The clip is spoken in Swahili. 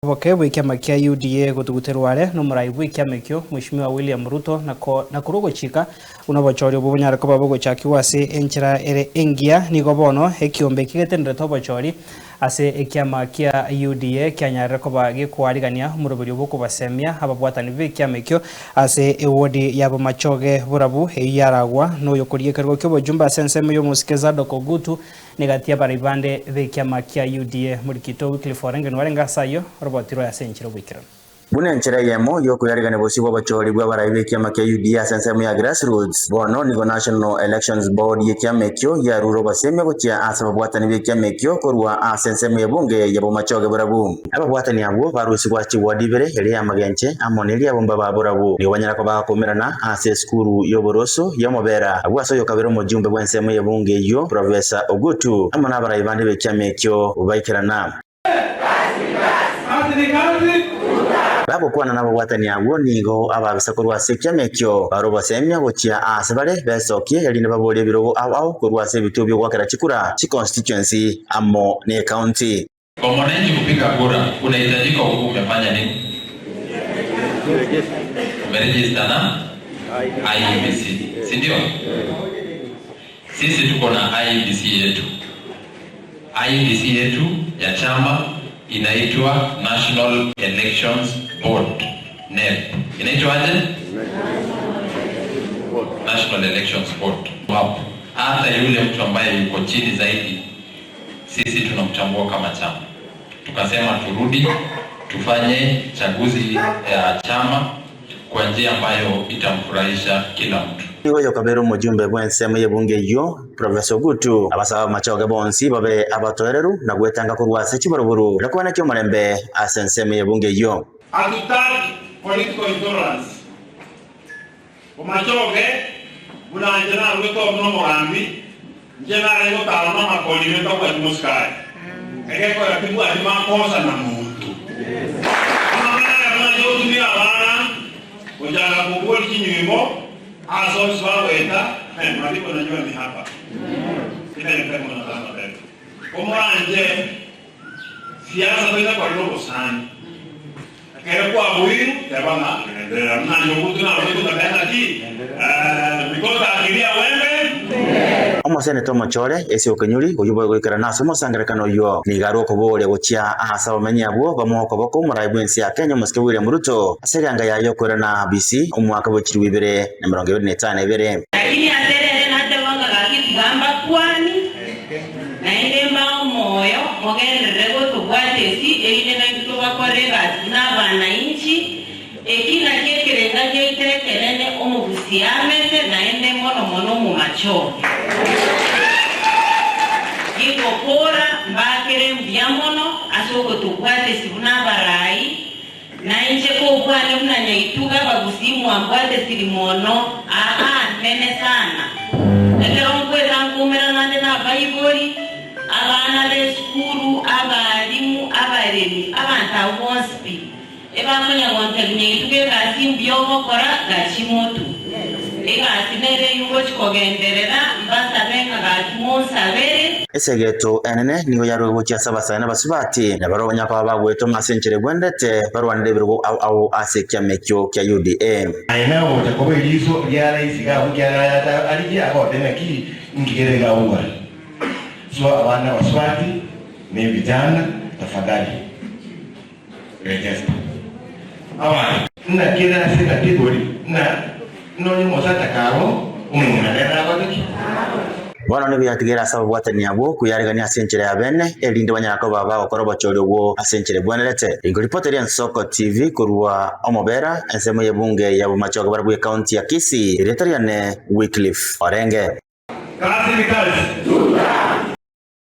Boke w'ikiama kia UDA gutuguterware no murai w'ikiama kyo Mheshimiwa William Ruto na kurogo chika unabochorio bubunyara ko babogo chakiwa ase enchira ere engia nigo bono ekiombe kigetendere tobochori ase ekiama kia UDA kyanyara ko bagikwarigania murubiri bwo kubasemia ababwatani b'ikiama kyo ase ewodi yabo machoge burabu eyaragwa no yokorie kargo kyo bojumba senseme yo musikeza dokogutu negatia baribande b'ikiama kia UDA muri kito Wycliffe Orenge nwarenga sayo robotiro ya senchiro wikira Bune nchira yemo yoko yarigane bosi bwa bachori bwa baraibe kiama kia UDA sensemu ya grassroots bono nigo National Elections Board yekiama kyo ya ruro baseme gochia asa bwatani bekiama kyo korwa sensemu ya bunge ya bomachoge burabu aba bwatani abo barusi gwachi wadibere yali amagenche amoneli abo mbaba burabu ni wanyara ko bakomerana ase skuru yoboroso yomobera agwaso yokabero mujumbe bwa nsemu ya bunge yo Professor Ogutu amana baraibande bekiama kyo ubaikirana Babo kwana nabo watani abo nigo ababisa korwa sekiame kyo baroba semya gochia asebale besokie yali nababole birogo au korwa se bitubyo gwakara chikura chi constituency amo ne county. Kwa mwananchi kupiga kura unahitajika umefanya nini? Umeregister na IEBC, si ndio? Sisi tuko na IEBC yetu. IEBC yetu ya chama inaitwa National Elections Board, NEB. Inaitwa aje? National Elections Board. Hapo hata yule mtu ambaye yuko chini zaidi sisi tunamchambua kama chama. Tukasema turudi tufanye chaguzi ya chama kwa njia ambayo itamfurahisha kila mtu. Nigo kabero mujumbe bwensemo yebunge yo Professor Ogutu abasaba machoge bonsi babe abatoreru na gwetanga kurwase chibaruburu nakwana cyo marembe asensemo yebunge yo atutaki political intolerance umachoge bunanjana ruto no mugambi njena lego talama makolimento kwa muskai egeko ya pingu adima kosa na muntu mama yo dunia bana ujala kugol kinyimo aso swaweta mwalimu anajua ni hapa kile ni kama nataka mbele omanje siasa kwenda kwa roho sana kero kwa buiru tabana ndio mnanyo kutuna wetu tabana ki mikota akilia wembe Omosene tomo chore ese okenyuri oyubo gwikara naso mosangarekano yo nigaro ko bole gochia asa bamenya abo bamoko bako murayibwensi ya Kenya Mheshimiwa William Ruto aseranga yayo korana BC umwaka wa 2025 ibere lakini aterere nate wanga gakitugamba kwani na ile mbao moyo mogendere goto gwatesi ile na kutoba korega na bananchi ekina kekerenga jeiterekerene omubusiamete na ende mono mu macho Iko kora mbakere mbyamono asoko tukwate sibuna barai na nje ko kwale mnanya ituga bagusimu ambwate silimono nene sana ekero mkweza nkumera nande na baiboli abana b'eskuru abalimu abaremi abantu abonspi ebamanya wantelinye ituge basimbyogo kora gachimotu atinere yugo chikogenderera mbasabenga gatimusabere esegeto enene niyo yaro gochia sabasana basubati na baronya kwa bagweto masenchere gwendete barwande birgo au asekia mekyo kya UDA aina wote ko belizo yara isiga kujana aliji abo demeki ngigerega uwa so abana waswati ni vijana tafadhali register awa na kila sina kibori na no mosata karo umunganera badaki Bono ne byatigera asaba bwatani abo kuyarigania asenchere ya bene elinde banyako baba okoro bachori bwo asenchere bwanelete ingo reporter ya Soko TV kurwa omobera ensemo yebunge ya bomachoge barabwe county ya Kisii retariane Wycliffe Orenge kazi ni kazi